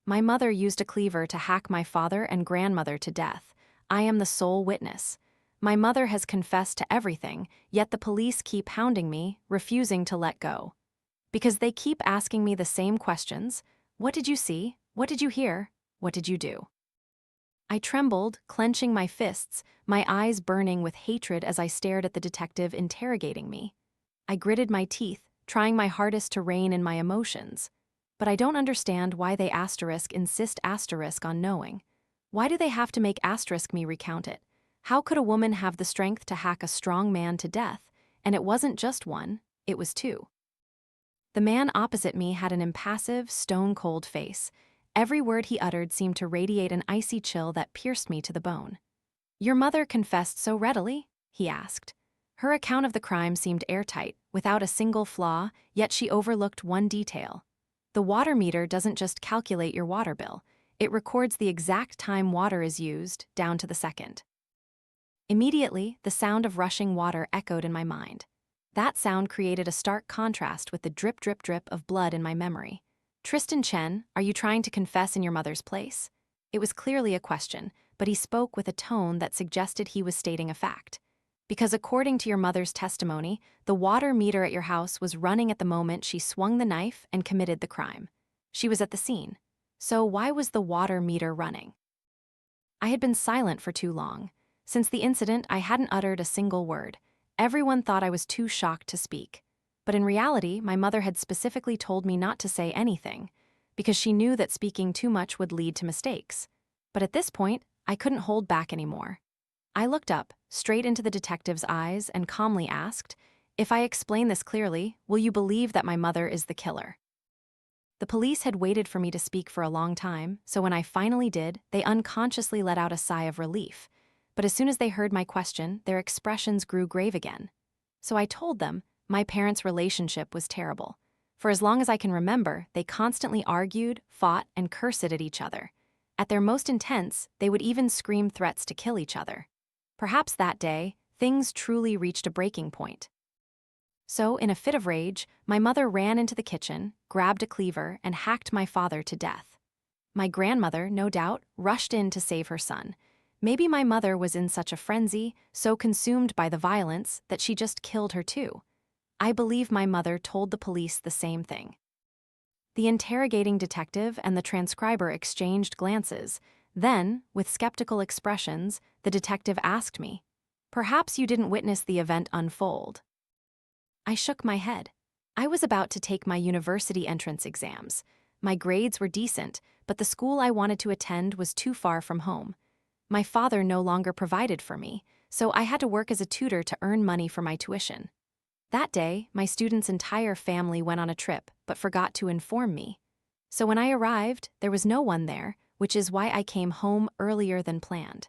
My mother used a cleaver to hack my father and grandmother to death. I am the sole witness. My mother has confessed to everything, yet the police keep hounding me, refusing to let go. Because they keep asking me the same questions. What did you see? What did you hear? What did you do? I trembled, clenching my fists, my eyes burning with hatred as I stared at the detective interrogating me. I gritted my teeth, trying my hardest to rein in my emotions. But I don't understand why they insist on knowing. Why do they have to make me recount it? How could a woman have the strength to hack a strong man to death? And it wasn't just one, it was two. The man opposite me had an impassive, stone-cold face. Every word he uttered seemed to radiate an icy chill that pierced me to the bone. "Your mother confessed so readily?" he asked. Her account of the crime seemed airtight, without a single flaw, yet she overlooked one detail. The water meter doesn't just calculate your water bill, it records the exact time water is used, down to the second. Immediately, the sound of rushing water echoed in my mind. That sound created a stark contrast with the drip, drip, drip of blood in my memory. "Tristan Chen, are you trying to confess in your mother's place?" It was clearly a question, but he spoke with a tone that suggested he was stating a fact. "Because according to your mother's testimony, the water meter at your house was running at the moment she swung the knife and committed the crime. She was at the scene. So why was the water meter running?" I had been silent for too long. Since the incident, I hadn't uttered a single word. Everyone thought I was too shocked to speak. But in reality, my mother had specifically told me not to say anything, because she knew that speaking too much would lead to mistakes. But at this point, I couldn't hold back anymore. I looked up, straight into the detective's eyes, and calmly asked, "If I explain this clearly, will you believe that my mother is the killer?" The police had waited for me to speak for a long time, so when I finally did, they unconsciously let out a sigh of relief. But as soon as they heard my question, their expressions grew grave again. So I told them my parents' relationship was terrible. For as long as I can remember, they constantly argued, fought, and cursed at each other. At their most intense, they would even scream threats to kill each other. Perhaps that day, things truly reached a breaking point. So, in a fit of rage, my mother ran into the kitchen, grabbed a cleaver, and hacked my father to death. My grandmother, no doubt, rushed in to save her son. Maybe my mother was in such a frenzy, so consumed by the violence, that she just killed her too. I believe my mother told the police the same thing. The interrogating detective and the transcriber exchanged glances. Then, with skeptical expressions, the detective asked me, "Perhaps you didn't witness the event unfold." I shook my head. I was about to take my university entrance exams. My grades were decent, but the school I wanted to attend was too far from home. My father no longer provided for me, so I had to work as a tutor to earn money for my tuition. That day, my student's entire family went on a trip, but forgot to inform me. So when I arrived, there was no one there, which is why I came home earlier than planned.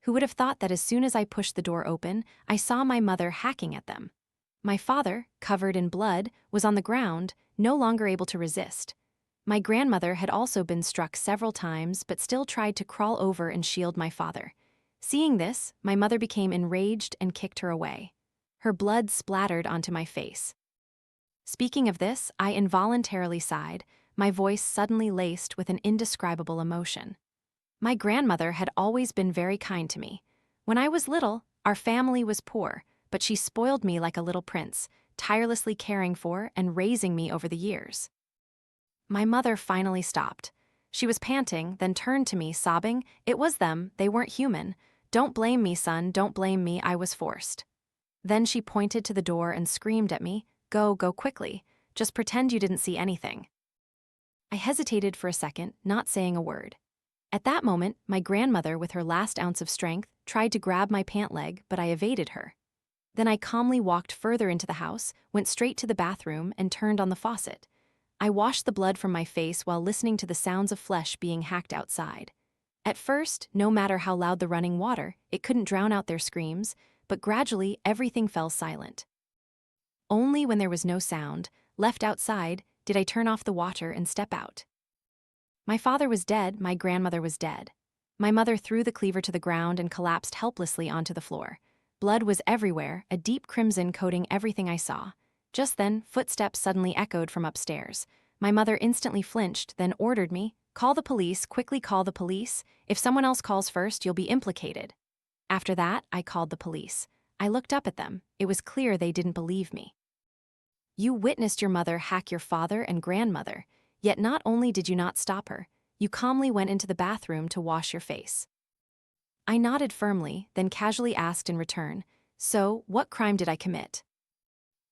Who would have thought that as soon as I pushed the door open, I saw my mother hacking at them? My father, covered in blood, was on the ground, no longer able to resist. My grandmother had also been struck several times but still tried to crawl over and shield my father. Seeing this, my mother became enraged and kicked her away. Her blood splattered onto my face. Speaking of this, I involuntarily sighed, my voice suddenly laced with an indescribable emotion. My grandmother had always been very kind to me. When I was little, our family was poor, but she spoiled me like a little prince, tirelessly caring for and raising me over the years. My mother finally stopped. She was panting, then turned to me, sobbing, "It was them, they weren't human. Don't blame me, son, don't blame me, I was forced." Then she pointed to the door and screamed at me, go quickly. Just pretend you didn't see anything." I hesitated for a second, not saying a word. At that moment, my grandmother, with her last ounce of strength, tried to grab my pant leg, but I evaded her. Then I calmly walked further into the house, went straight to the bathroom, and turned on the faucet. I washed the blood from my face while listening to the sounds of flesh being hacked outside. At first, no matter how loud the running water, it couldn't drown out their screams, but gradually everything fell silent. Only when there was no sound, left outside, did I turn off the water and step out. My father was dead, my grandmother was dead. My mother threw the cleaver to the ground and collapsed helplessly onto the floor. Blood was everywhere, a deep crimson coating everything I saw. Just then, footsteps suddenly echoed from upstairs. My mother instantly flinched, then ordered me, Call the police, quickly call the police. If someone else calls first, you'll be implicated. After that, I called the police. I looked up at them. It was clear they didn't believe me. You witnessed your mother hack your father and grandmother, yet not only did you not stop her, you calmly went into the bathroom to wash your face. I nodded firmly, then casually asked in return, so, what crime did I commit?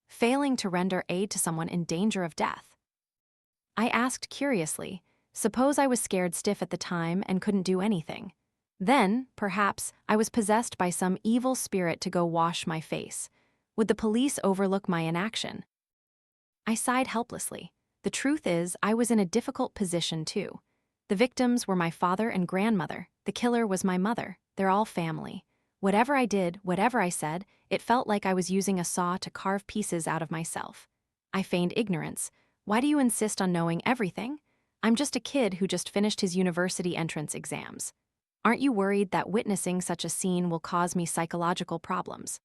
Failing to render aid to someone in danger of death. I asked curiously, suppose I was scared stiff at the time and couldn't do anything. Then, perhaps, I was possessed by some evil spirit to go wash my face. Would the police overlook my inaction? I sighed helplessly. The truth is, I was in a difficult position too. The victims were my father and grandmother. The killer was my mother. They're all family. Whatever I did, whatever I said, it felt like I was using a saw to carve pieces out of myself. I feigned ignorance. Why do you insist on knowing everything? I'm just a kid who just finished his university entrance exams. Aren't you worried that witnessing such a scene will cause me psychological problems?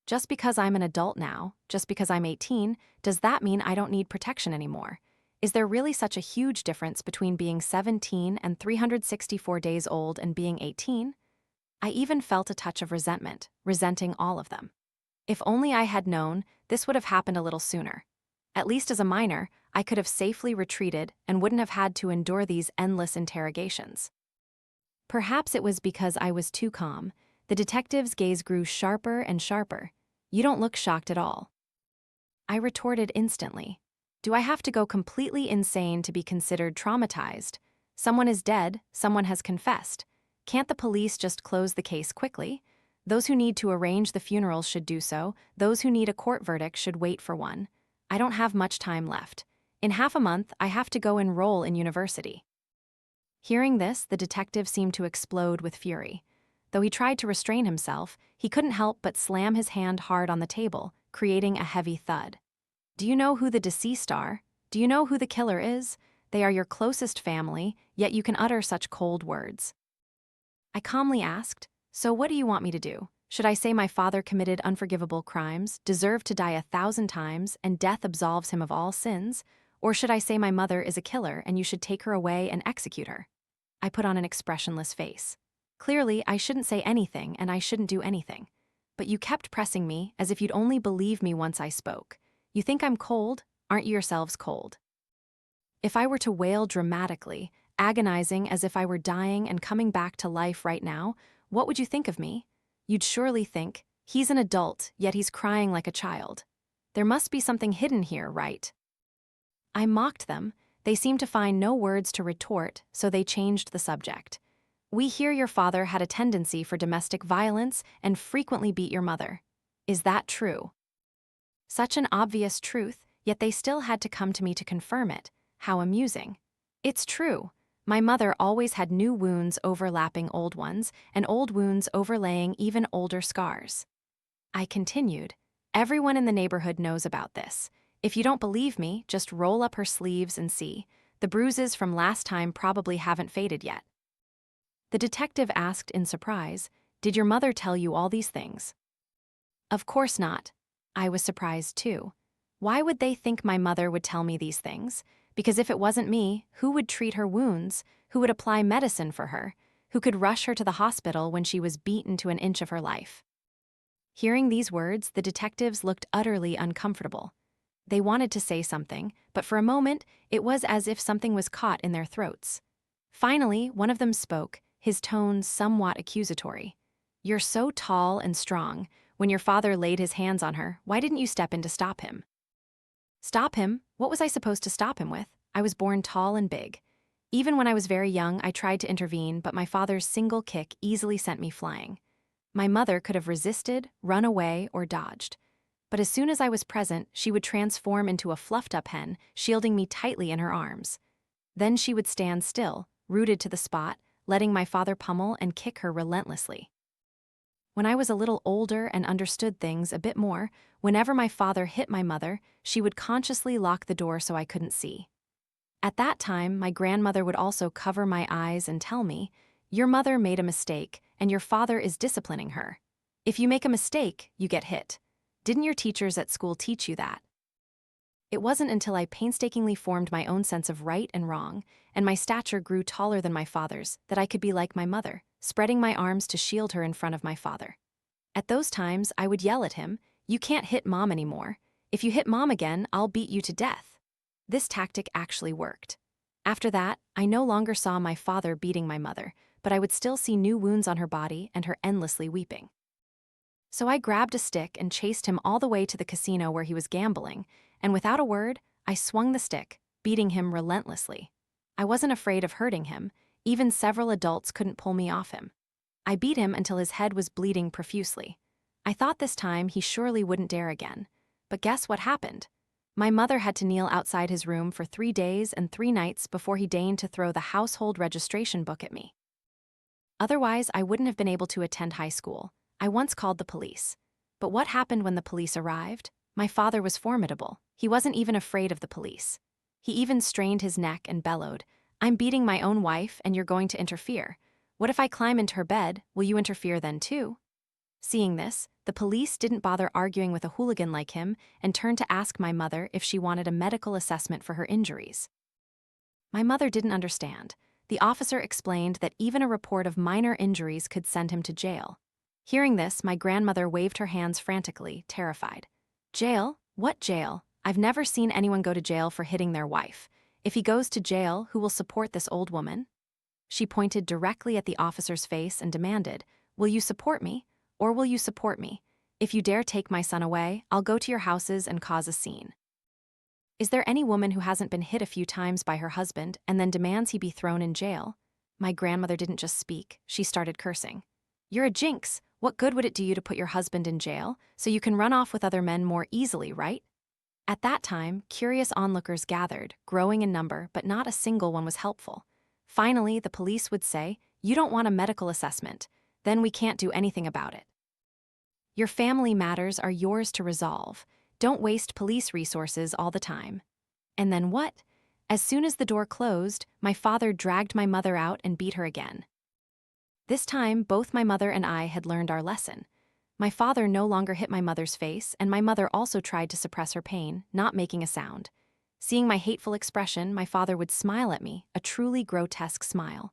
Just because I'm an adult now, just because I'm 18, does that mean I don't need protection anymore? Is there really such a huge difference between being 17 and 364 days old and being 18? I even felt a touch of resentment, resenting all of them. If only I had known, this would have happened a little sooner. At least as a minor, I could have safely retreated and wouldn't have had to endure these endless interrogations. Perhaps it was because I was too calm. The detective's gaze grew sharper and sharper. You don't look shocked at all. I retorted instantly. Do I have to go completely insane to be considered traumatized? Someone is dead, someone has confessed. Can't the police just close the case quickly? Those who need to arrange the funerals should do so. Those who need a court verdict should wait for one. I don't have much time left. In half a month, I have to go enroll in university. Hearing this, the detective seemed to explode with fury. Though he tried to restrain himself, he couldn't help but slam his hand hard on the table, creating a heavy thud. Do you know who the deceased are? Do you know who the killer is? They are your closest family, yet you can utter such cold words. I calmly asked, so what do you want me to do? Should I say my father committed unforgivable crimes, deserved to die 1,000 times, and death absolves him of all sins? Or should I say my mother is a killer and you should take her away and execute her? I put on an expressionless face. Clearly, I shouldn't say anything and I shouldn't do anything. But you kept pressing me as if you'd only believe me once I spoke. You think I'm cold? Aren't you yourselves cold? If I were to wail dramatically, agonizing as if I were dying and coming back to life right now, what would you think of me? You'd surely think, he's an adult, yet he's crying like a child. There must be something hidden here, right? I mocked them. They seemed to find no words to retort, so they changed the subject. We hear your father had a tendency for domestic violence and frequently beat your mother. Is that true? Such an obvious truth, yet they still had to come to me to confirm it. How amusing. It's true. My mother always had new wounds overlapping old ones, and old wounds overlaying even older scars. I continued, everyone in the neighborhood knows about this. If you don't believe me, just roll up her sleeves and see. The bruises from last time probably haven't faded yet. The detective asked in surprise, did your mother tell you all these things? Of course not. I was surprised too. Why would they think my mother would tell me these things? Because if it wasn't me, who would treat her wounds? Who would apply medicine for her? Who could rush her to the hospital when she was beaten to an inch of her life? Hearing these words, the detectives looked utterly uncomfortable. They wanted to say something, but for a moment, it was as if something was caught in their throats. Finally, one of them spoke, his tone somewhat accusatory. You're so tall and strong. When your father laid his hands on her, why didn't you step in to stop him? Stop him? What was I supposed to stop him with? I was born tall and big. Even when I was very young, I tried to intervene, but my father's single kick easily sent me flying. My mother could have resisted, run away, or dodged. But as soon as I was present, she would transform into a fluffed-up hen, shielding me tightly in her arms. Then she would stand still, rooted to the spot, letting my father pummel and kick her relentlessly. When I was a little older and understood things a bit more, whenever my father hit my mother, she would consciously lock the door so I couldn't see. At that time, my grandmother would also cover my eyes and tell me, your mother made a mistake, and your father is disciplining her. If you make a mistake, you get hit. Didn't your teachers at school teach you that? It wasn't until I painstakingly formed my own sense of right and wrong, and my stature grew taller than my father's, that I could be like my mother, spreading my arms to shield her in front of my father. At those times, I would yell at him, "You can't hit Mom anymore. If you hit Mom again, I'll beat you to death." This tactic actually worked. After that, I no longer saw my father beating my mother, but I would still see new wounds on her body and her endlessly weeping. So I grabbed a stick and chased him all the way to the casino where he was gambling, and without a word, I swung the stick, beating him relentlessly. I wasn't afraid of hurting him. Even several adults couldn't pull me off him. I beat him until his head was bleeding profusely. I thought this time he surely wouldn't dare again. But guess what happened? My mother had to kneel outside his room for 3 days and 3 nights before he deigned to throw the household registration book at me. Otherwise, I wouldn't have been able to attend high school. I once called the police. But what happened when the police arrived? My father was formidable. He wasn't even afraid of the police. He even strained his neck and bellowed, "I'm beating my own wife and you're going to interfere. What if I climb into her bed? Will you interfere then too?" Seeing this, the police didn't bother arguing with a hooligan like him and turned to ask my mother if she wanted a medical assessment for her injuries. My mother didn't understand. The officer explained that even a report of minor injuries could send him to jail. Hearing this, my grandmother waved her hands frantically, terrified. "Jail? What jail? I've never seen anyone go to jail for hitting their wife. If he goes to jail, who will support this old woman?" She pointed directly at the officer's face and demanded, "Will you support me? Or will you support me? If you dare take my son away, I'll go to your houses and cause a scene." Is there any woman who hasn't been hit a few times by her husband and then demands he be thrown in jail? My grandmother didn't just speak, she started cursing. "You're a jinx. What good would it do you to put your husband in jail, so you can run off with other men more easily, right?" At that time, curious onlookers gathered, growing in number, but not a single one was helpful. Finally, the police would say, "You don't want a medical assessment. Then we can't do anything about it. Your family matters are yours to resolve. Don't waste police resources all the time." And then what? As soon as the door closed, my father dragged my mother out and beat her again. This time, both my mother and I had learned our lesson. My father no longer hit my mother's face, and my mother also tried to suppress her pain, not making a sound. Seeing my hateful expression, my father would smile at me, a truly grotesque smile.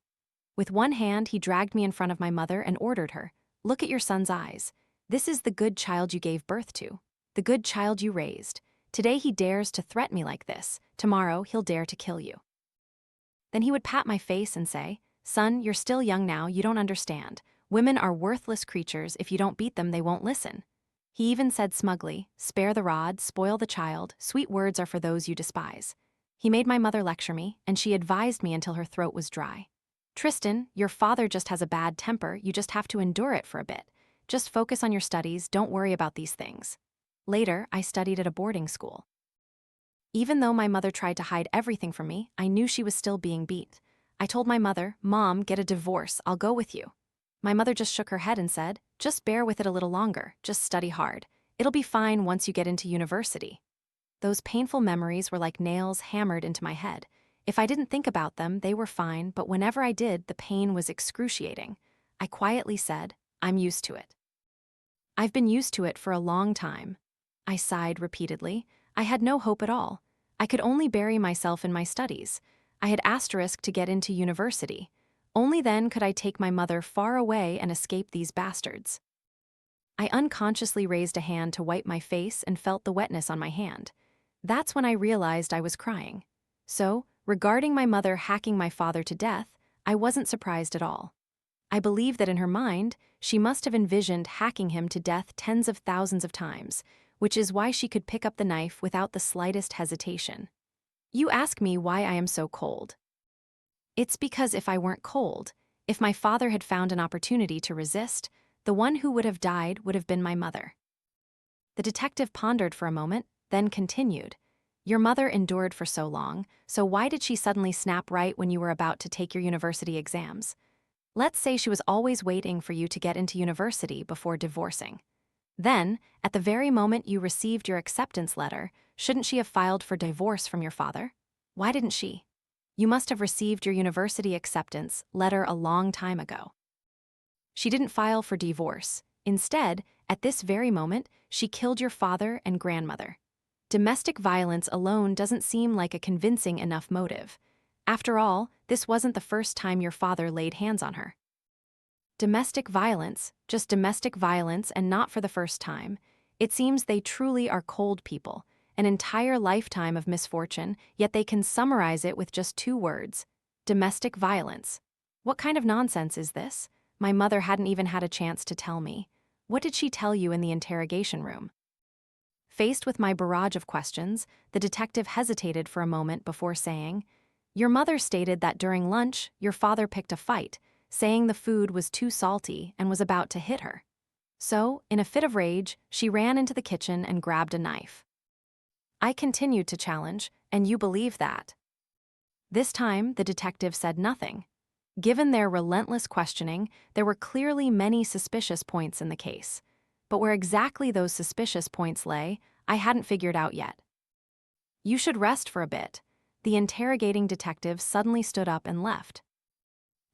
With one hand, he dragged me in front of my mother and ordered her, "Look at your son's eyes. This is the good child you gave birth to, the good child you raised. Today he dares to threaten me like this. Tomorrow he'll dare to kill you." Then he would pat my face and say, "Son, you're still young now, you don't understand. Women are worthless creatures. If you don't beat them, they won't listen." He even said smugly, "Spare the rod, spoil the child. Sweet words are for those you despise." He made my mother lecture me, and she advised me until her throat was dry. "Tristan, your father just has a bad temper. You just have to endure it for a bit. Just focus on your studies, don't worry about these things." Later, I studied at a boarding school. Even though my mother tried to hide everything from me, I knew she was still being beat. I told my mother, "Mom, get a divorce, I'll go with you." My mother just shook her head and said, "Just bear with it a little longer, just study hard. It'll be fine once you get into university." Those painful memories were like nails hammered into my head. If I didn't think about them, they were fine, but whenever I did, the pain was excruciating. I quietly said, "I'm used to it. I've been used to it for a long time." I sighed repeatedly. I had no hope at all. I could only bury myself in my studies. I had asterisked to get into university. Only then could I take my mother far away and escape these bastards. I unconsciously raised a hand to wipe my face and felt the wetness on my hand. That's when I realized I was crying. So, regarding my mother hacking my father to death, I wasn't surprised at all. I believe that in her mind, she must have envisioned hacking him to death tens of thousands of times, which is why she could pick up the knife without the slightest hesitation. You ask me why I am so cold. It's because if I weren't cold, if my father had found an opportunity to resist, the one who would have died would have been my mother. The detective pondered for a moment, then continued. Your mother endured for so long, so why did she suddenly snap right when you were about to take your university exams? Let's say she was always waiting for you to get into university before divorcing. Then, at the very moment you received your acceptance letter, shouldn't she have filed for divorce from your father? Why didn't she? You must have received your university acceptance letter a long time ago. She didn't file for divorce. Instead, at this very moment, she killed your father and grandmother. Domestic violence alone doesn't seem like a convincing enough motive. After all, this wasn't the first time your father laid hands on her. Domestic violence, just domestic violence and not for the first time. It seems they truly are cold people, an entire lifetime of misfortune, yet they can summarize it with just 2 words: domestic violence. What kind of nonsense is this? My mother hadn't even had a chance to tell me. What did she tell you in the interrogation room? Faced with my barrage of questions, the detective hesitated for a moment before saying, "Your mother stated that during lunch, your father picked a fight, saying the food was too salty and was about to hit her. So, in a fit of rage, she ran into the kitchen and grabbed a knife." I continued to challenge, "And you believe that?" This time, the detective said nothing. Given their relentless questioning, there were clearly many suspicious points in the case. But where exactly those suspicious points lay, I hadn't figured out yet. "You should rest for a bit." The interrogating detective suddenly stood up and left.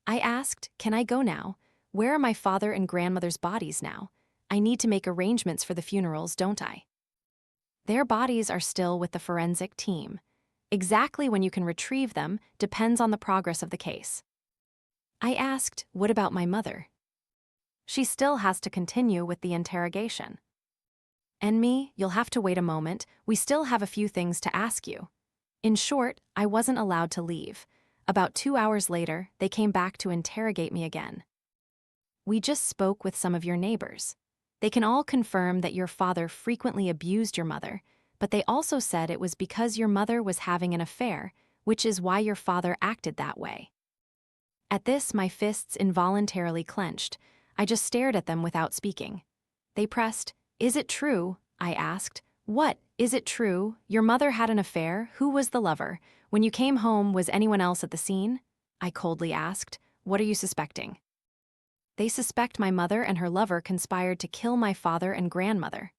I asked, "Can I go now? Where are my father and grandmother's bodies now? I need to make arrangements for the funerals, don't I?" "Their bodies are still with the forensic team. Exactly when you can retrieve them depends on the progress of the case." I asked, "What about my mother?" "She still has to continue with the interrogation." "And me, you'll have to wait a moment, we still have a few things to ask you." In short, I wasn't allowed to leave. About 2 hours later, they came back to interrogate me again. "We just spoke with some of your neighbors. They can all confirm that your father frequently abused your mother, but they also said it was because your mother was having an affair, which is why your father acted that way." At this, my fists involuntarily clenched. I just stared at them without speaking. They pressed, "Is it true?" I asked. "What? Is it true? Your mother had an affair? Who was the lover? When you came home, was anyone else at the scene?" I coldly asked. "What are you suspecting?" "They suspect my mother and her lover conspired to kill my father and grandmother."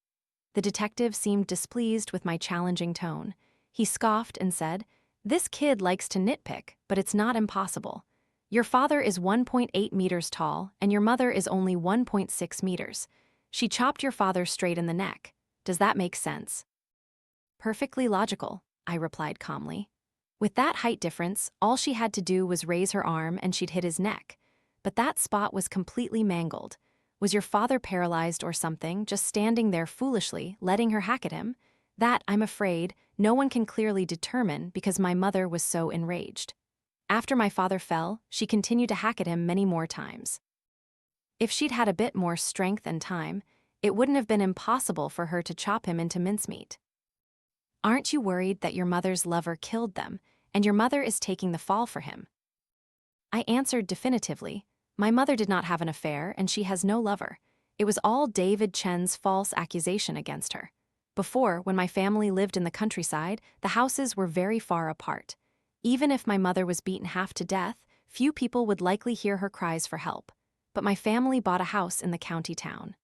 The detective seemed displeased with my challenging tone. He scoffed and said, "This kid likes to nitpick, but it's not impossible. Your father is 1.8 meters tall, and your mother is only 1.6 meters. She chopped your father straight in the neck. Does that make sense?" "Perfectly logical," I replied calmly. With that height difference, all she had to do was raise her arm and she'd hit his neck. But that spot was completely mangled. Was your father paralyzed or something, just standing there foolishly, letting her hack at him? That, I'm afraid, no one can clearly determine because my mother was so enraged. After my father fell, she continued to hack at him many more times. If she'd had a bit more strength and time, it wouldn't have been impossible for her to chop him into mincemeat. "Aren't you worried that your mother's lover killed them, and your mother is taking the fall for him?" I answered definitively, "My mother did not have an affair, and she has no lover. It was all David Chen's false accusation against her. Before, when my family lived in the countryside, the houses were very far apart. Even if my mother was beaten half to death, few people would likely hear her cries for help. But my family bought a house in the county town.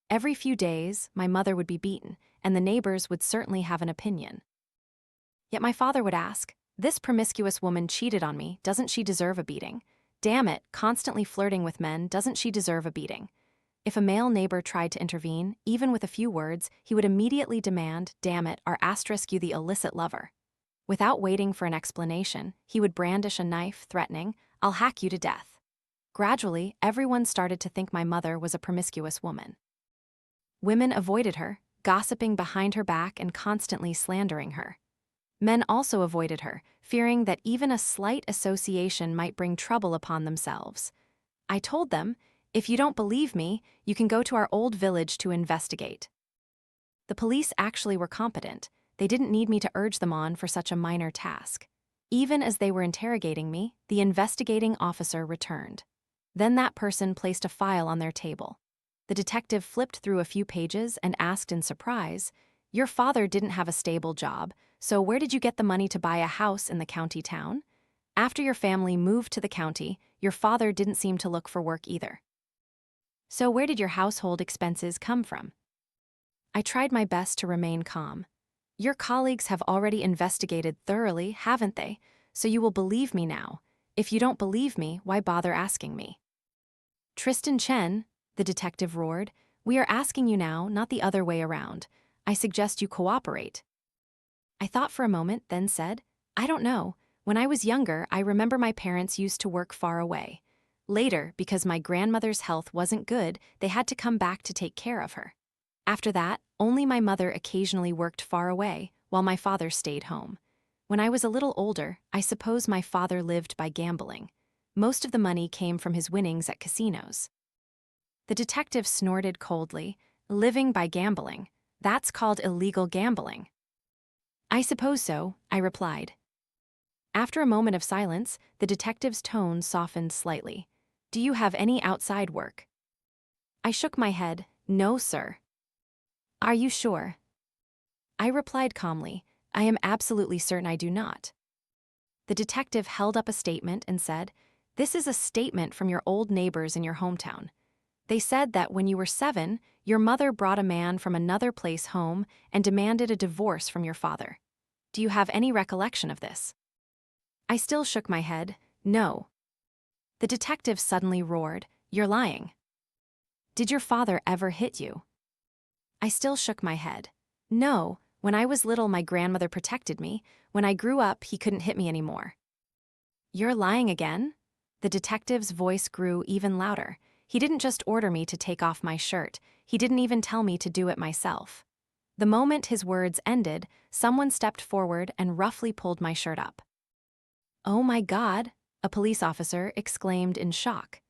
Every few days, my mother would be beaten, and the neighbors would certainly have an opinion. Yet my father would ask, 'This promiscuous woman cheated on me, doesn't she deserve a beating? Damn it, constantly flirting with men, doesn't she deserve a beating?' If a male neighbor tried to intervene, even with a few words, he would immediately demand, 'Damn it, you the illicit lover.' Without waiting for an explanation, he would brandish a knife, threatening, 'I'll hack you to death.' Gradually, everyone started to think my mother was a promiscuous woman. Women avoided her, gossiping behind her back and constantly slandering her. Men also avoided her, fearing that even a slight association might bring trouble upon themselves. I told them, 'If you don't believe me, you can go to our old village to investigate.' The police actually were competent. They didn't need me to urge them on for such a minor task. Even as they were interrogating me, the investigating officer returned. Then that person placed a file on their table. The detective flipped through a few pages and asked in surprise, 'Your father didn't have a stable job, so where did you get the money to buy a house in the county town? After your family moved to the county, your father didn't seem to look for work either. So where did your household expenses come from?' I tried my best to remain calm. 'Your colleagues have already investigated thoroughly, haven't they? So you will believe me now. If you don't believe me, why bother asking me?' 'Tristan Chen,' the detective roared, 'we are asking you now, not the other way around. I suggest you cooperate.' I thought for a moment, then said, I don't know. When I was younger, I remember my parents used to work far away. Later, because my grandmother's health wasn't good, they had to come back to take care of her. After that, only my mother occasionally worked far away, while my father stayed home. When I was a little older, I suppose my father lived by gambling. Most of the money came from his winnings at casinos. The detective snorted coldly. Living by gambling. That's called illegal gambling. I suppose so, I replied. After a moment of silence, the detective's tone softened slightly. Do you have any outside work? I shook my head. No, sir. Are you sure? I replied calmly. I am absolutely certain I do not. The detective held up a statement and said, This is a statement from your old neighbors in your hometown. They said that when you were 7, your mother brought a man from another place home and demanded a divorce from your father. Do you have any recollection of this? I still shook my head. No. The detective suddenly roared, You're lying. Did your father ever hit you? I still shook my head. No, when I was little my grandmother protected me. When I grew up, he couldn't hit me anymore. You're lying again? The detective's voice grew even louder. He didn't just order me to take off my shirt, he didn't even tell me to do it myself. The moment his words ended, someone stepped forward and roughly pulled my shirt up. Oh my God, a police officer exclaimed in shock.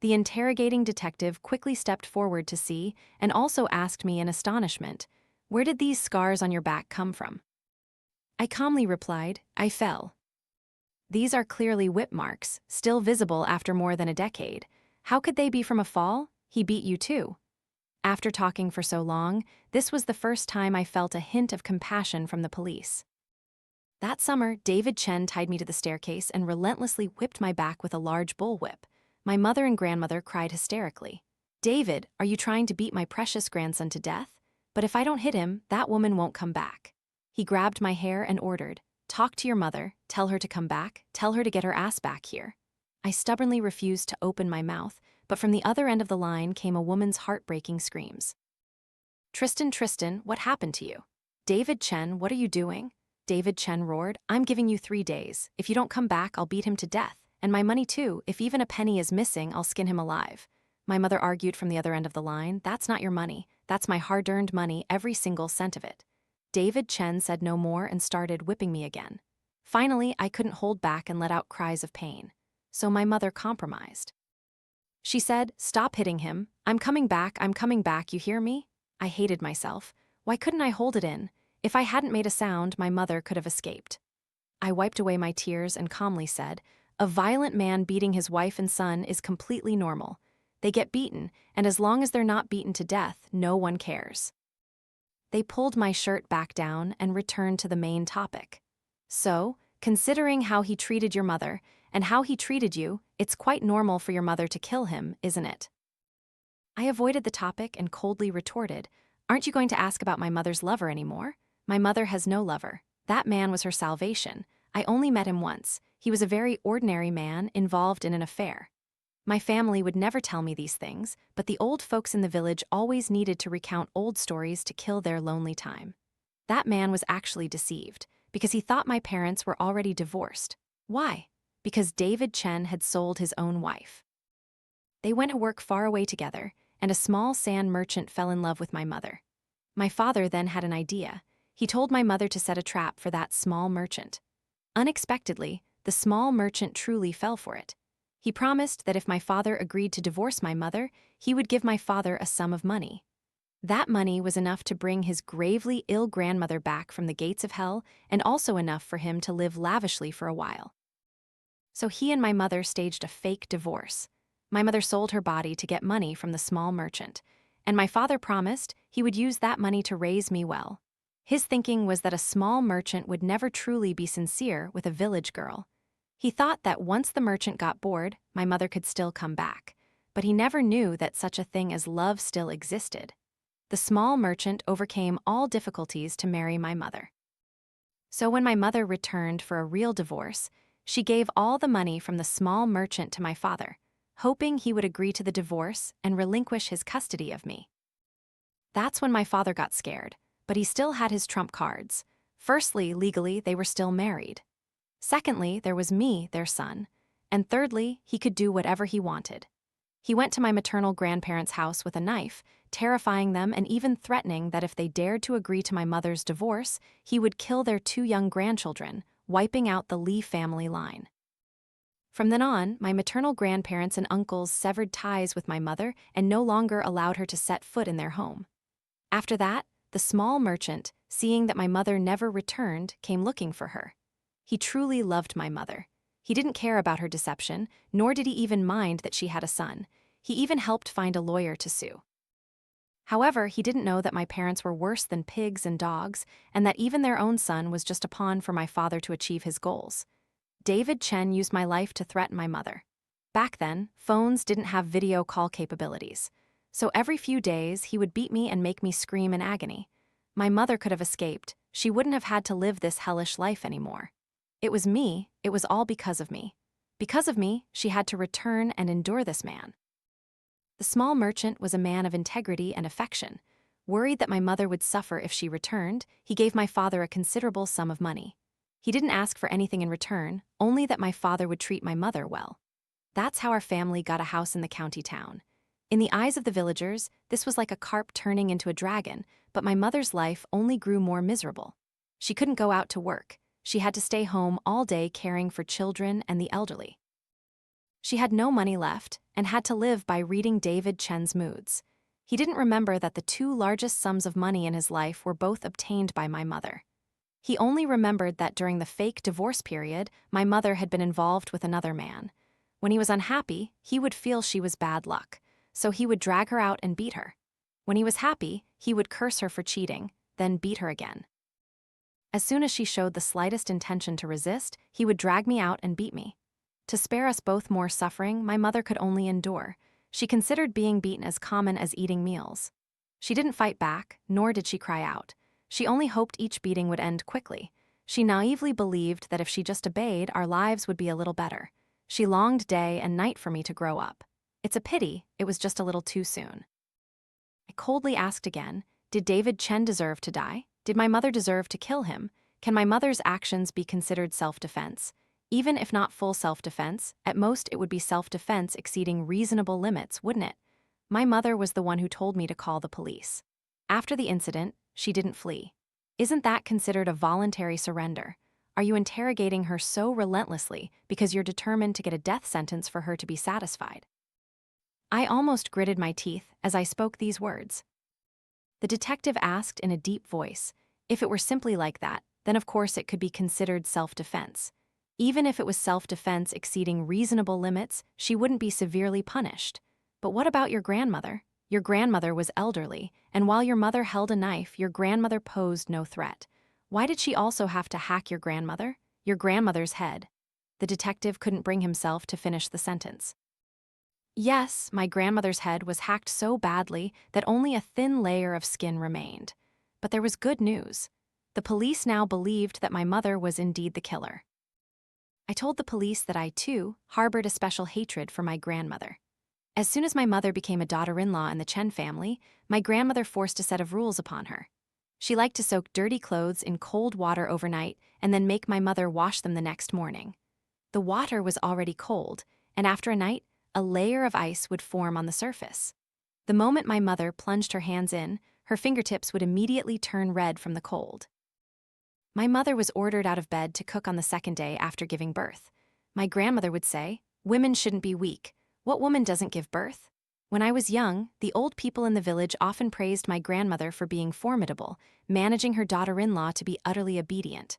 The interrogating detective quickly stepped forward to see and also asked me in astonishment, Where did these scars on your back come from? I calmly replied, I fell. These are clearly whip marks, still visible after more than a decade. How could they be from a fall? He beat you too. After talking for so long, this was the first time I felt a hint of compassion from the police. That summer, David Chen tied me to the staircase and relentlessly whipped my back with a large bullwhip. My mother and grandmother cried hysterically. David, are you trying to beat my precious grandson to death? But if I don't hit him, that woman won't come back. He grabbed my hair and ordered, Talk to your mother, tell her to come back, tell her to get her ass back here. I stubbornly refused to open my mouth, but from the other end of the line came a woman's heartbreaking screams. Tristan, what happened to you? David Chen, what are you doing? David Chen roared, I'm giving you 3 days. If you don't come back, I'll beat him to death. And my money too. If even a penny is missing, I'll skin him alive. My mother argued from the other end of the line, That's not your money. That's my hard-earned money, every single cent of it. David Chen said no more and started whipping me again. Finally, I couldn't hold back and let out cries of pain. So my mother compromised. She said, Stop hitting him. I'm coming back, you hear me? I hated myself. Why couldn't I hold it in? If I hadn't made a sound, my mother could have escaped. I wiped away my tears and calmly said, A violent man beating his wife and son is completely normal. They get beaten, and as long as they're not beaten to death, no one cares. They pulled my shirt back down and returned to the main topic. So, considering how he treated your mother, and how he treated you, it's quite normal for your mother to kill him, isn't it? I avoided the topic and coldly retorted, Aren't you going to ask about my mother's lover anymore? My mother has no lover. That man was her salvation. I only met him once. He was a very ordinary man involved in an affair. My family would never tell me these things, but the old folks in the village always needed to recount old stories to kill their lonely time. That man was actually deceived, because he thought my parents were already divorced. Why? Because David Chen had sold his own wife. They went to work far away together, and a small sand merchant fell in love with my mother. My father then had an idea. He told my mother to set a trap for that small merchant. Unexpectedly, the small merchant truly fell for it. He promised that if my father agreed to divorce my mother, he would give my father a sum of money. That money was enough to bring his gravely ill grandmother back from the gates of hell, and also enough for him to live lavishly for a while. So he and my mother staged a fake divorce. My mother sold her body to get money from the small merchant, and my father promised he would use that money to raise me well. His thinking was that a small merchant would never truly be sincere with a village girl. He thought that once the merchant got bored, my mother could still come back, but he never knew that such a thing as love still existed. The small merchant overcame all difficulties to marry my mother. So when my mother returned for a real divorce, she gave all the money from the small merchant to my father, hoping he would agree to the divorce and relinquish his custody of me. That's when my father got scared, but he still had his trump cards. Firstly, legally, they were still married. Secondly, there was me, their son. And thirdly, he could do whatever he wanted. He went to my maternal grandparents' house with a knife, terrifying them and even threatening that if they dared to agree to my mother's divorce, he would kill their 2 young grandchildren, wiping out the Lee family line. From then on, my maternal grandparents and uncles severed ties with my mother and no longer allowed her to set foot in their home. After that, the small merchant, seeing that my mother never returned, came looking for her. He truly loved my mother. He didn't care about her deception, nor did he even mind that she had a son. He even helped find a lawyer to sue. However, he didn't know that my parents were worse than pigs and dogs, and that even their own son was just a pawn for my father to achieve his goals. David Chen used my life to threaten my mother. Back then, phones didn't have video call capabilities. So every few days, he would beat me and make me scream in agony. My mother could have escaped. She wouldn't have had to live this hellish life anymore. It was me, it was all because of me. Because of me, she had to return and endure this man. The small merchant was a man of integrity and affection. Worried that my mother would suffer if she returned, he gave my father a considerable sum of money. He didn't ask for anything in return, only that my father would treat my mother well. That's how our family got a house in the county town. In the eyes of the villagers, this was like a carp turning into a dragon, but my mother's life only grew more miserable. She couldn't go out to work. She had to stay home all day caring for children and the elderly. She had no money left and had to live by reading David Chen's moods. He didn't remember that the 2 largest sums of money in his life were both obtained by my mother. He only remembered that during the fake divorce period, my mother had been involved with another man. When he was unhappy, he would feel she was bad luck, so he would drag her out and beat her. When he was happy, he would curse her for cheating, then beat her again. As soon as she showed the slightest intention to resist, he would drag me out and beat me. To spare us both more suffering, my mother could only endure. She considered being beaten as common as eating meals. She didn't fight back, nor did she cry out. She only hoped each beating would end quickly. She naively believed that if she just obeyed, our lives would be a little better. She longed day and night for me to grow up. It's a pity, it was just a little too soon. I coldly asked again, did David Chen deserve to die? Did my mother deserve to kill him? Can my mother's actions be considered self-defense? Even if not full self-defense, at most it would be self-defense exceeding reasonable limits, wouldn't it? My mother was the one who told me to call the police. After the incident, she didn't flee. Isn't that considered a voluntary surrender? Are you interrogating her so relentlessly because you're determined to get a death sentence for her to be satisfied? I almost gritted my teeth as I spoke these words. The detective asked in a deep voice, if it were simply like that, then of course it could be considered self-defense. Even if it was self-defense exceeding reasonable limits, she wouldn't be severely punished. But what about your grandmother? Your grandmother was elderly, and while your mother held a knife, your grandmother posed no threat. Why did she also have to hack your grandmother? Your grandmother's head. The detective couldn't bring himself to finish the sentence. Yes, my grandmother's head was hacked so badly that only a thin layer of skin remained. But there was good news. The police now believed that my mother was indeed the killer. I told the police that I, too, harbored a special hatred for my grandmother. As soon as my mother became a daughter-in-law in the Chen family, my grandmother forced a set of rules upon her. She liked to soak dirty clothes in cold water overnight and then make my mother wash them the next morning. The water was already cold, and after a night, a layer of ice would form on the surface. The moment my mother plunged her hands in, her fingertips would immediately turn red from the cold. My mother was ordered out of bed to cook on the 2nd day after giving birth. My grandmother would say, "Women shouldn't be weak. What woman doesn't give birth?" When I was young, the old people in the village often praised my grandmother for being formidable, managing her daughter-in-law to be utterly obedient.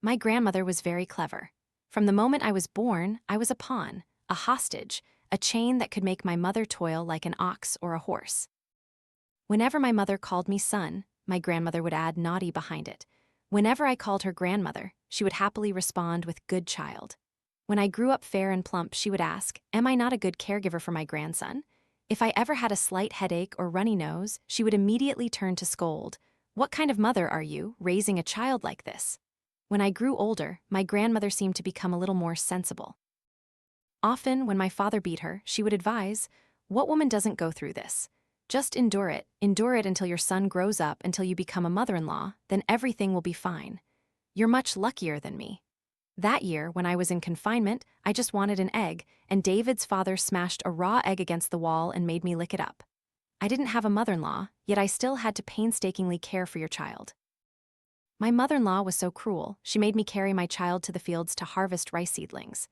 My grandmother was very clever. From the moment I was born, I was a pawn, a hostage, a chain that could make my mother toil like an ox or a horse. Whenever my mother called me son, my grandmother would add naughty behind it. Whenever I called her grandmother, she would happily respond with good child. When I grew up fair and plump, she would ask, am I not a good caregiver for my grandson? If I ever had a slight headache or runny nose, she would immediately turn to scold. What kind of mother are you, raising a child like this? When I grew older, my grandmother seemed to become a little more sensible. Often, when my father beat her, she would advise, what woman doesn't go through this? Just endure it until your son grows up, until you become a mother-in-law, then everything will be fine. You're much luckier than me. That year, when I was in confinement, I just wanted an egg, and David's father smashed a raw egg against the wall and made me lick it up. I didn't have a mother-in-law, yet I still had to painstakingly care for your child. My mother-in-law was so cruel, she made me carry my child to the fields to harvest rice seedlings.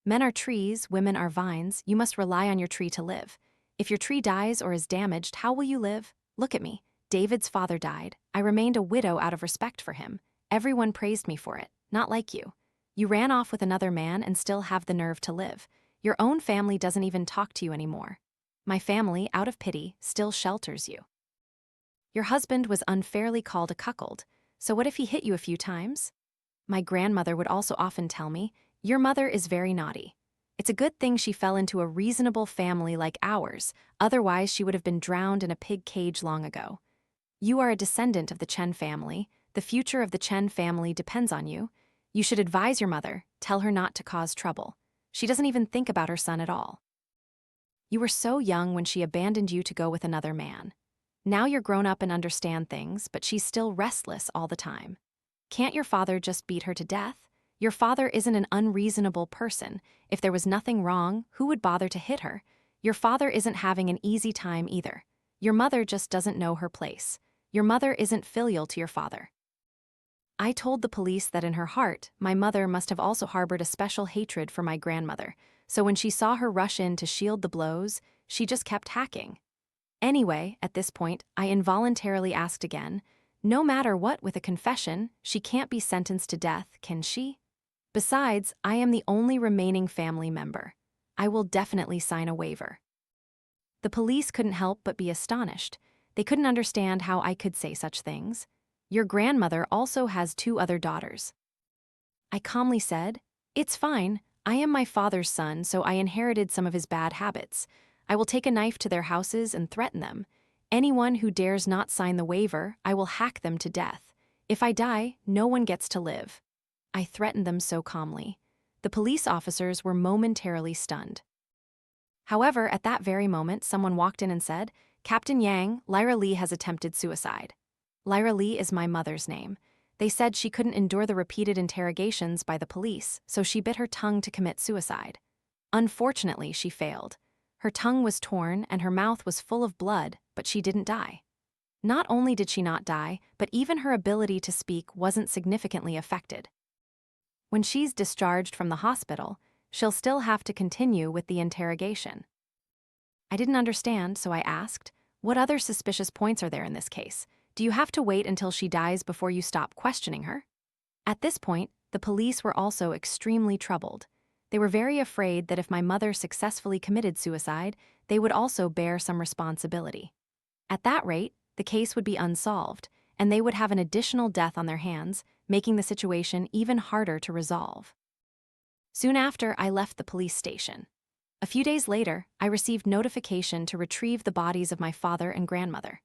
Men are trees, women are vines, you must rely on your tree to live. If your tree dies or is damaged, how will you live? Look at me. David's father died. I remained a widow out of respect for him. Everyone praised me for it, not like you. You ran off with another man and still have the nerve to live. Your own family doesn't even talk to you anymore. My family, out of pity, still shelters you. Your husband was unfairly called a cuckold, so what if he hit you a few times? My grandmother would also often tell me, your mother is very naughty. It's a good thing she fell into a reasonable family like ours, otherwise she would have been drowned in a pig cage long ago. You are a descendant of the Chen family. The future of the Chen family depends on you. You should advise your mother, tell her not to cause trouble. She doesn't even think about her son at all. You were so young when she abandoned you to go with another man. Now you're grown up and understand things, but she's still restless all the time. Can't your father just beat her to death? Your father isn't an unreasonable person. If there was nothing wrong, who would bother to hit her? Your father isn't having an easy time either. Your mother just doesn't know her place. Your mother isn't filial to your father. I told the police that in her heart, my mother must have also harbored a special hatred for my grandmother, so when she saw her rush in to shield the blows, she just kept hacking. Anyway, at this point, I involuntarily asked again, no matter what with a confession, she can't be sentenced to death, can she? Besides, I am the only remaining family member. I will definitely sign a waiver. The police couldn't help but be astonished. They couldn't understand how I could say such things. Your grandmother also has 2 other daughters. I calmly said, it's fine. I am my father's son, so I inherited some of his bad habits. I will take a knife to their houses and threaten them. Anyone who dares not sign the waiver, I will hack them to death. If I die, no one gets to live. I threatened them so calmly. The police officers were momentarily stunned. However, at that very moment, someone walked in and said, Captain Yang, Lyra Lee has attempted suicide. Lyra Lee is my mother's name. They said she couldn't endure the repeated interrogations by the police, so she bit her tongue to commit suicide. Unfortunately, she failed. Her tongue was torn and her mouth was full of blood, but she didn't die. Not only did she not die, but even her ability to speak wasn't significantly affected. When she's discharged from the hospital, she'll still have to continue with the interrogation. I didn't understand, so I asked, what other suspicious points are there in this case? Do you have to wait until she dies before you stop questioning her? At this point, the police were also extremely troubled. They were very afraid that if my mother successfully committed suicide, they would also bear some responsibility. At that rate, the case would be unsolved, and they would have an additional death on their hands, making the situation even harder to resolve. Soon after, I left the police station. A few days later, I received notification to retrieve the bodies of my father and grandmother.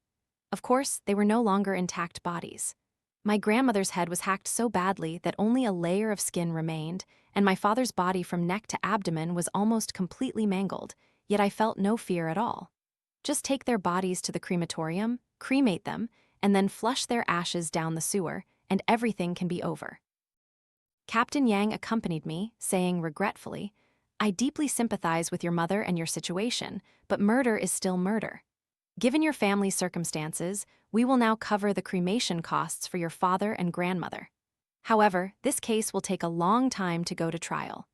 Of course, they were no longer intact bodies. My grandmother's head was hacked so badly that only a layer of skin remained, and my father's body from neck to abdomen was almost completely mangled, yet I felt no fear at all. Just take their bodies to the crematorium, cremate them, and then flush their ashes down the sewer, and everything can be over. Captain Yang accompanied me, saying regretfully, I deeply sympathize with your mother and your situation, but murder is still murder. Given your family's circumstances, we will now cover the cremation costs for your father and grandmother. However, this case will take a long time to go to trial.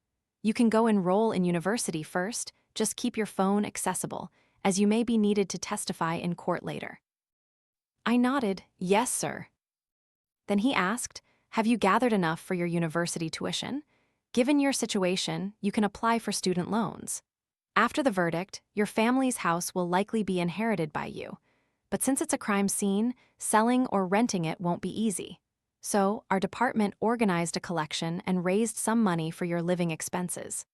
You can go enroll in university first, just keep your phone accessible, as you may be needed to testify in court later. I nodded, yes, sir. Then he asked, have you gathered enough for your university tuition? Given your situation, you can apply for student loans. After the verdict, your family's house will likely be inherited by you. But since it's a crime scene, selling or renting it won't be easy. So, our department organized a collection and raised some money for your living expenses.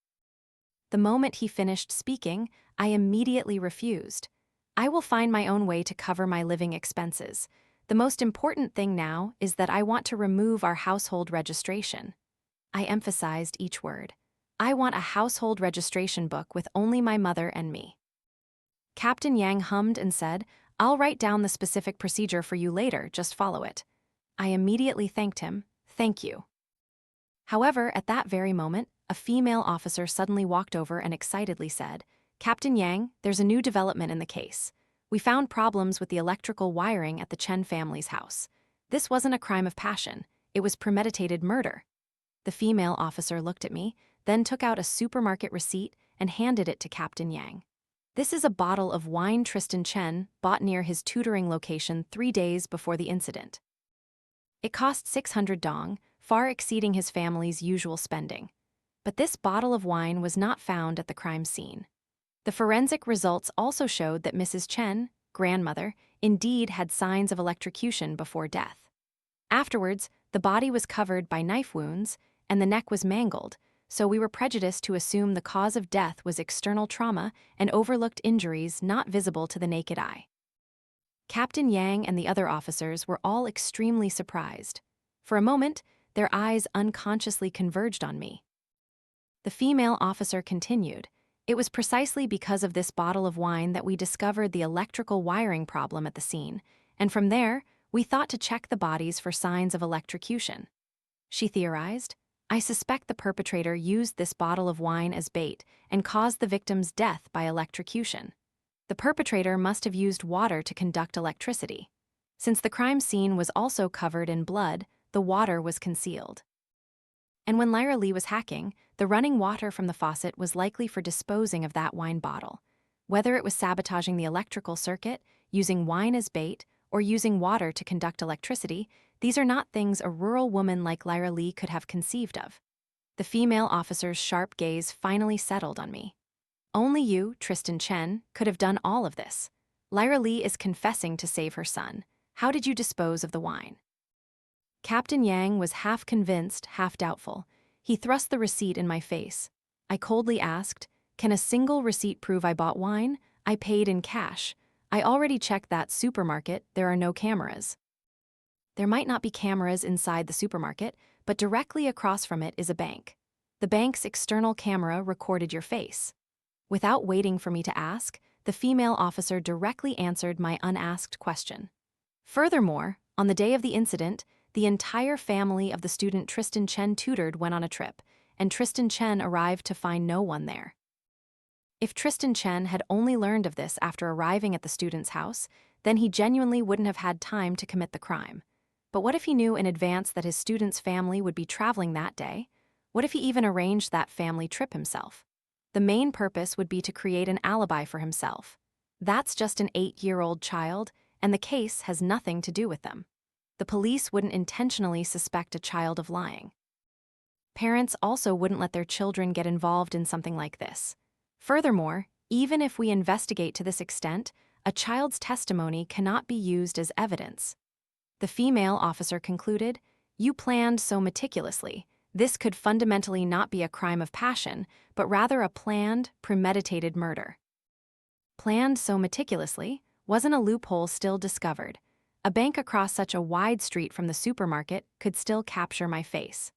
The moment he finished speaking, I immediately refused. I will find my own way to cover my living expenses. The most important thing now is that I want to remove our household registration. I emphasized each word. I want a household registration book with only my mother and me. Captain Yang hummed and said, I'll write down the specific procedure for you later, just follow it. I immediately thanked him. Thank you. However, at that very moment, a female officer suddenly walked over and excitedly said, "Captain Yang, there's a new development in the case. We found problems with the electrical wiring at the Chen family's house. This wasn't a crime of passion, it was premeditated murder." The female officer looked at me, then took out a supermarket receipt and handed it to Captain Yang. "This is a bottle of wine Tristan Chen bought near his tutoring location 3 days before the incident. It cost 600 dong, far exceeding his family's usual spending. But this bottle of wine was not found at the crime scene. The forensic results also showed that Mrs. Chen, grandmother, indeed had signs of electrocution before death. Afterwards, the body was covered by knife wounds, and the neck was mangled, so we were prejudiced to assume the cause of death was external trauma and overlooked injuries not visible to the naked eye." Captain Yang and the other officers were all extremely surprised. For a moment, their eyes unconsciously converged on me. The female officer continued, "It was precisely because of this bottle of wine that we discovered the electrical wiring problem at the scene, and from there, we thought to check the bodies for signs of electrocution." She theorized, "I suspect the perpetrator used this bottle of wine as bait and caused the victim's death by electrocution. The perpetrator must have used water to conduct electricity. Since the crime scene was also covered in blood, the water was concealed. And when Lyra Lee was hacking, the running water from the faucet was likely for disposing of that wine bottle. Whether it was sabotaging the electrical circuit, using wine as bait, or using water to conduct electricity, these are not things a rural woman like Lyra Lee could have conceived of." The female officer's sharp gaze finally settled on me. "Only you, Tristan Chen, could have done all of this. Lyra Lee is confessing to save her son. How did you dispose of the wine?" Captain Yang was half convinced, half doubtful. He thrust the receipt in my face. I coldly asked, "Can a single receipt prove I bought wine? I paid in cash. I already checked that supermarket, there are no cameras." "There might not be cameras inside the supermarket, but directly across from it is a bank. The bank's external camera recorded your face." Without waiting for me to ask, the female officer directly answered my unasked question. "Furthermore, on the day of the incident, the entire family of the student Tristan Chen tutored went on a trip, and Tristan Chen arrived to find no one there." If Tristan Chen had only learned of this after arriving at the student's house, then he genuinely wouldn't have had time to commit the crime. But what if he knew in advance that his student's family would be traveling that day? What if he even arranged that family trip himself? The main purpose would be to create an alibi for himself. That's just an 8-year-old child, and the case has nothing to do with them. The police wouldn't intentionally suspect a child of lying. Parents also wouldn't let their children get involved in something like this. Furthermore, even if we investigate to this extent, a child's testimony cannot be used as evidence. The female officer concluded, "You planned so meticulously. This could fundamentally not be a crime of passion, but rather a planned, premeditated murder." Planned so meticulously? Wasn't a loophole still discovered? A bank across such a wide street from the supermarket could still capture my face.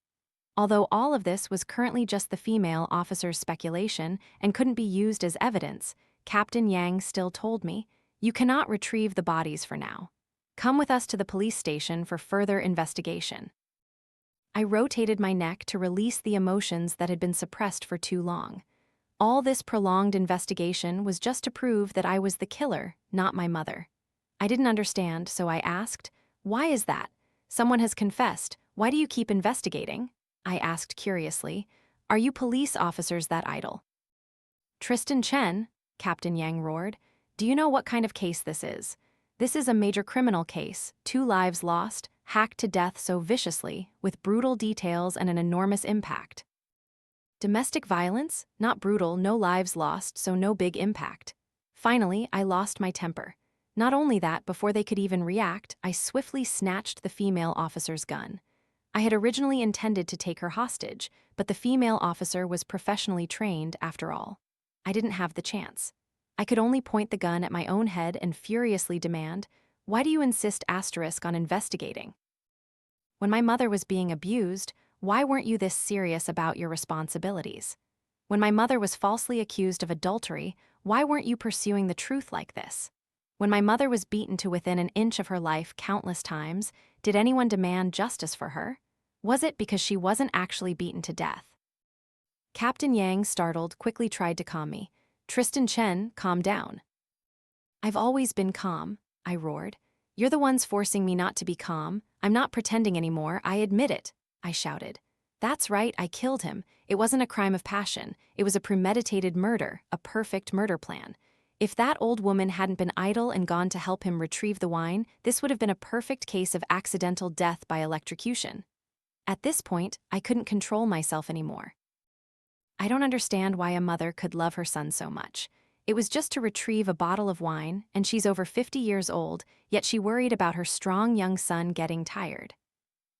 Although all of this was currently just the female officer's speculation and couldn't be used as evidence, Captain Yang still told me, "You cannot retrieve the bodies for now. Come with us to the police station for further investigation." I rotated my neck to release the emotions that had been suppressed for too long. All this prolonged investigation was just to prove that I was the killer, not my mother. I didn't understand, so I asked, "Why is that? Someone has confessed. Why do you keep investigating?" I asked curiously. "Are you police officers that idle?" "Tristan Chen," Captain Yang roared, "do you know what kind of case this is? This is a major criminal case, 2 lives lost, hacked to death so viciously, with brutal details and an enormous impact. Domestic violence? Not brutal, no lives lost, so no big impact." Finally, I lost my temper. Not only that, before they could even react, I swiftly snatched the female officer's gun. I had originally intended to take her hostage, but the female officer was professionally trained after all. I didn't have the chance. I could only point the gun at my own head and furiously demand, "Why do you insist on investigating? When my mother was being abused, why weren't you this serious about your responsibilities? When my mother was falsely accused of adultery, why weren't you pursuing the truth like this? When my mother was beaten to within an inch of her life countless times, did anyone demand justice for her? Was it because she wasn't actually beaten to death? Captain Yang, startled, quickly tried to calm me. Tristan Chen, calm down. I've always been calm, I roared. You're the ones forcing me not to be calm. I'm not pretending anymore, I admit it, I shouted. That's right, I killed him. It wasn't a crime of passion. It was a premeditated murder, a perfect murder plan. If that old woman hadn't been idle and gone to help him retrieve the wine, this would have been a perfect case of accidental death by electrocution. At this point, I couldn't control myself anymore. I don't understand why a mother could love her son so much. It was just to retrieve a bottle of wine, and she's over 50 years old, yet she worried about her strong young son getting tired.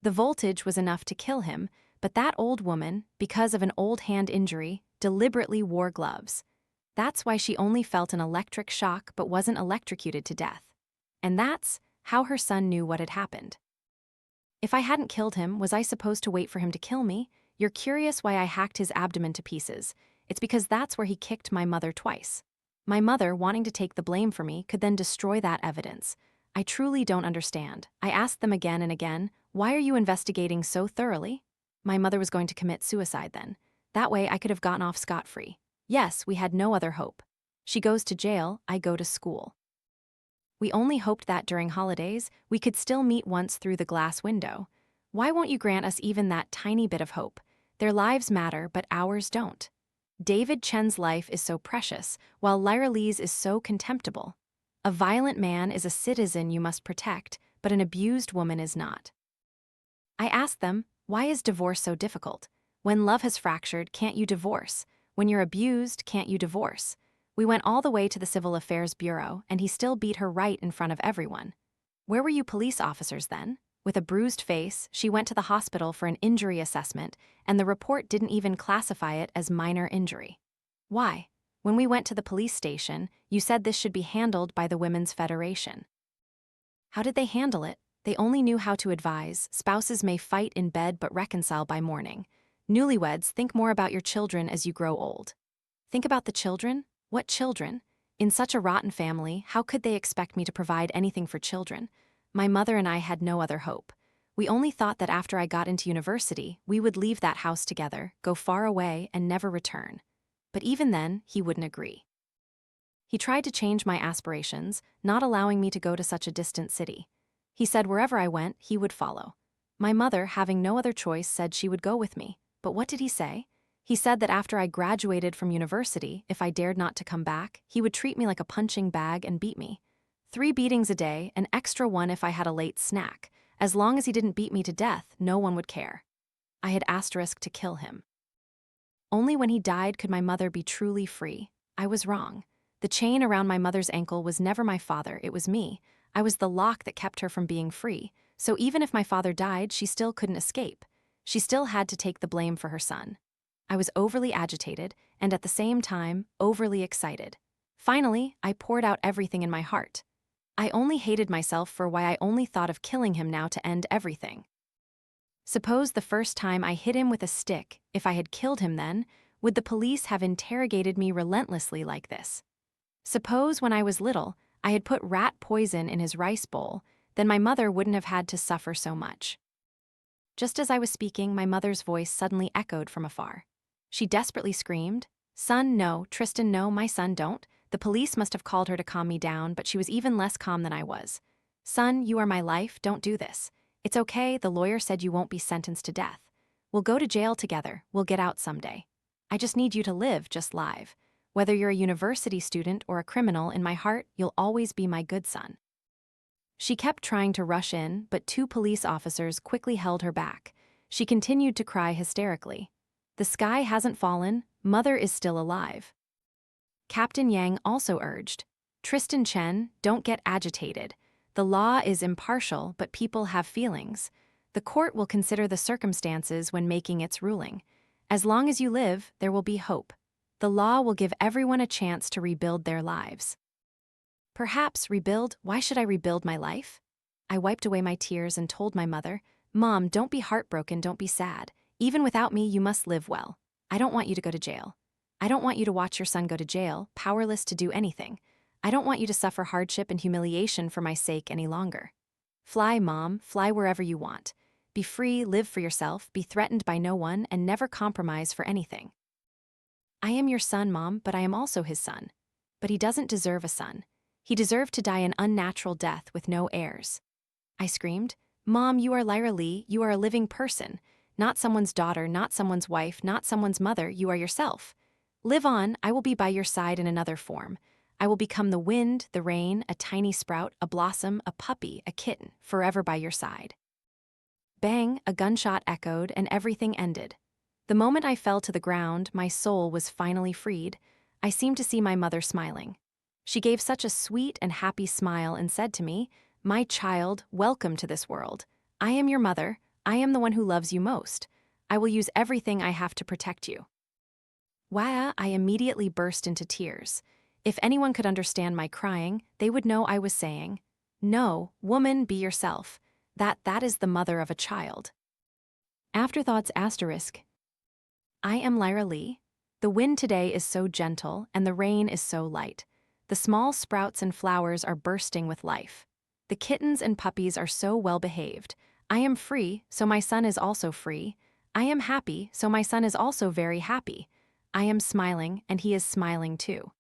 The voltage was enough to kill him, but that old woman, because of an old hand injury, deliberately wore gloves. That's why she only felt an electric shock but wasn't electrocuted to death. And that's how her son knew what had happened. If I hadn't killed him, was I supposed to wait for him to kill me? You're curious why I hacked his abdomen to pieces. It's because that's where he kicked my mother twice. My mother, wanting to take the blame for me, could then destroy that evidence. I truly don't understand. I asked them again and again, why are you investigating so thoroughly? My mother was going to commit suicide then. That way I could have gotten off scot-free. Yes, we had no other hope. She goes to jail, I go to school. We only hoped that during holidays, we could still meet once through the glass window. Why won't you grant us even that tiny bit of hope? Their lives matter, but ours don't. David Chen's life is so precious, while Lyra Lee's is so contemptible. A violent man is a citizen you must protect, but an abused woman is not. I asked them, why is divorce so difficult? When love has fractured, can't you divorce? When you're abused, can't you divorce? We went all the way to the Civil Affairs Bureau, and he still beat her right in front of everyone. Where were you police officers then? With a bruised face, she went to the hospital for an injury assessment, and the report didn't even classify it as minor injury. Why? When we went to the police station, you said this should be handled by the Women's Federation. How did they handle it? They only knew how to advise. Spouses may fight in bed but reconcile by morning. Newlyweds, think more about your children as you grow old. Think about the children? What children? In such a rotten family, how could they expect me to provide anything for children? My mother and I had no other hope. We only thought that after I got into university, we would leave that house together, go far away, and never return. But even then, he wouldn't agree. He tried to change my aspirations, not allowing me to go to such a distant city. He said wherever I went, he would follow. My mother, having no other choice, said she would go with me. But what did he say? He said that after I graduated from university, if I dared not to come back, he would treat me like a punching bag and beat me. 3 beatings a day, an extra one if I had a late snack. As long as he didn't beat me to death, no one would care. I had asterisked to kill him. Only when he died could my mother be truly free. I was wrong. The chain around my mother's ankle was never my father, it was me. I was the lock that kept her from being free. So even if my father died, she still couldn't escape. She still had to take the blame for her son. I was overly agitated, and at the same time, overly excited. Finally, I poured out everything in my heart. I only hated myself for why I only thought of killing him now to end everything. Suppose the first time I hit him with a stick, if I had killed him then, would the police have interrogated me relentlessly like this? Suppose when I was little, I had put rat poison in his rice bowl, then my mother wouldn't have had to suffer so much. Just as I was speaking, my mother's voice suddenly echoed from afar. She desperately screamed, "Son, no, Tristan, no, my son, don't." The police must have called her to calm me down, but she was even less calm than I was. "Son, you are my life, don't do this. It's okay, the lawyer said you won't be sentenced to death. We'll go to jail together, we'll get out someday. I just need you to live, just live. Whether you're a university student or a criminal, in my heart, you'll always be my good son." She kept trying to rush in, but 2 police officers quickly held her back. She continued to cry hysterically. "The sky hasn't fallen, Mother is still alive." Captain Yang also urged, "Tristan Chen, don't get agitated. The law is impartial, but people have feelings. The court will consider the circumstances when making its ruling. As long as you live, there will be hope. The law will give everyone a chance to rebuild their lives." Perhaps rebuild? Why should I rebuild my life? I wiped away my tears and told my mother, "Mom, don't be heartbroken, don't be sad. Even without me, you must live well. I don't want you to go to jail. I don't want you to watch your son go to jail, powerless to do anything. I don't want you to suffer hardship and humiliation for my sake any longer. Fly, Mom, fly wherever you want. Be free, live for yourself, be threatened by no one, and never compromise for anything. I am your son, Mom, but I am also his son. But he doesn't deserve a son. He deserved to die an unnatural death with no heirs. I screamed. Mom, you are Lyra Lee, you are a living person. Not someone's daughter, not someone's wife, not someone's mother, you are yourself. Live on, I will be by your side in another form. I will become the wind, the rain, a tiny sprout, a blossom, a puppy, a kitten, forever by your side. Bang, a gunshot echoed, and everything ended. The moment I fell to the ground, my soul was finally freed. I seemed to see my mother smiling. She gave such a sweet and happy smile and said to me, My child, welcome to this world. I am your mother. I am the one who loves you most. I will use everything I have to protect you. Wah, I immediately burst into tears. If anyone could understand my crying, they would know I was saying, No, woman, be yourself. That is the mother of a child. Afterthoughts *. I am Lyra Lee. The wind today is so gentle, and the rain is so light. The small sprouts and flowers are bursting with life. The kittens and puppies are so well behaved. I am free, so my son is also free. I am happy, so my son is also very happy. I am smiling, and he is smiling too.